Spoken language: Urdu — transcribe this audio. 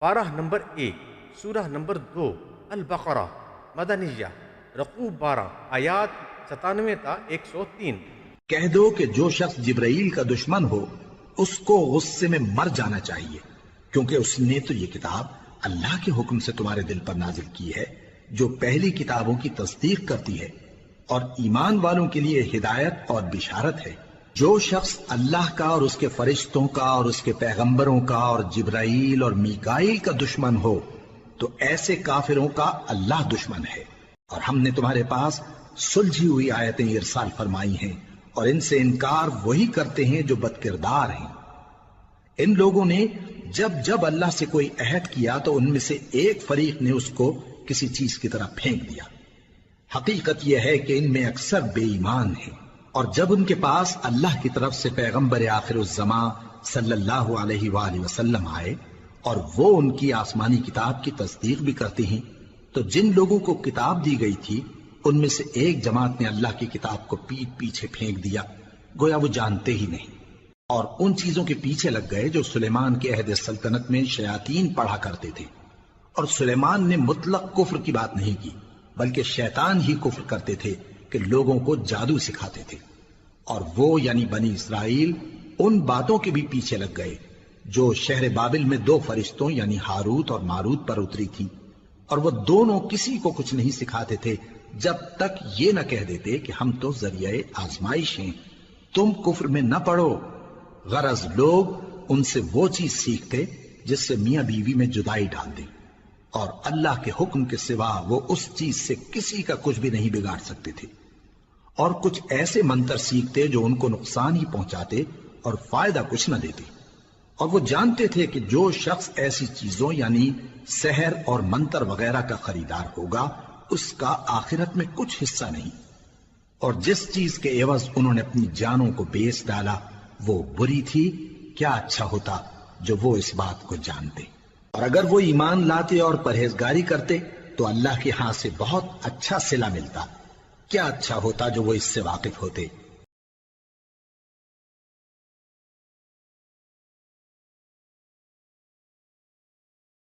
پارہ نمبر 1، سورہ نمبر 2 البقرہ مدنیہ، رقوع 12، آیات 97 تا 103۔ کہہ دو کہ جو شخص جبرائیل کا دشمن ہو اس کو غصے میں مر جانا چاہیے، کیونکہ اس نے تو یہ کتاب اللہ کے حکم سے تمہارے دل پر نازل کی ہے جو پہلی کتابوں کی تصدیق کرتی ہے اور ایمان والوں کے لیے ہدایت اور بشارت ہے۔ جو شخص اللہ کا اور اس کے فرشتوں کا اور اس کے پیغمبروں کا اور جبرائیل اور میکائیل کا دشمن ہو تو ایسے کافروں کا اللہ دشمن ہے۔ اور ہم نے تمہارے پاس سلجھی ہوئی آیتیں ارسال فرمائی ہیں اور ان سے انکار وہی کرتے ہیں جو بد کردار ہیں۔ ان لوگوں نے جب جب اللہ سے کوئی عہد کیا تو ان میں سے ایک فریق نے اس کو کسی چیز کی طرح پھینک دیا۔ حقیقت یہ ہے کہ ان میں اکثر بے ایمان ہیں، اور جب ان کے پاس اللہ کی طرف سے پیغمبر آخر الزمان صلی اللہ علیہ وآلہ وسلم آئے اور وہ ان کی آسمانی کتاب کی تصدیق بھی کرتے ہیں، تو جن لوگوں کو کتاب دی گئی تھی ان میں سے ایک جماعت نے اللہ کی کتاب کو پیٹ پیچھے پھینک دیا، گویا وہ جانتے ہی نہیں، اور ان چیزوں کے پیچھے لگ گئے جو سلیمان کے عہد سلطنت میں شیاطین پڑھا کرتے تھے۔ اور سلیمان نے مطلق کفر کی بات نہیں کی، بلکہ شیطان ہی کفر کرتے تھے کہ لوگوں کو جادو سکھاتے تھے۔ اور وہ یعنی بنی اسرائیل ان باتوں کے بھی پیچھے لگ گئے جو شہر بابل میں 2 فرشتوں یعنی ہاروت اور ماروت پر اتری تھی، اور وہ دونوں کسی کو کچھ نہیں سکھاتے تھے جب تک یہ نہ کہہ دیتے کہ ہم تو ذریعہ آزمائش ہیں، تم کفر میں نہ پڑو۔ غرض لوگ ان سے وہ چیز سیکھتے جس سے میاں بیوی میں جدائی ڈال دیں، اور اللہ کے حکم کے سوا وہ اس چیز سے کسی کا کچھ بھی نہیں بگاڑ سکتے تھے، اور کچھ ایسے منتر سیکھتے جو ان کو نقصان ہی پہنچاتے اور فائدہ کچھ نہ دیتے۔ اور وہ جانتے تھے کہ جو شخص ایسی چیزوں یعنی سحر اور منتر وغیرہ کا خریدار ہوگا اس کا آخرت میں کچھ حصہ نہیں، اور جس چیز کے عوض انہوں نے اپنی جانوں کو بیچ ڈالا وہ بری تھی۔ کیا اچھا ہوتا جو وہ اس بات کو جانتے، اور اگر وہ ایمان لاتے اور پرہیزگاری کرتے تو اللہ کے ہاں سے بہت اچھا صلہ ملتا۔ کیا اچھا ہوتا جو وہ اس سے واقف ہوتے۔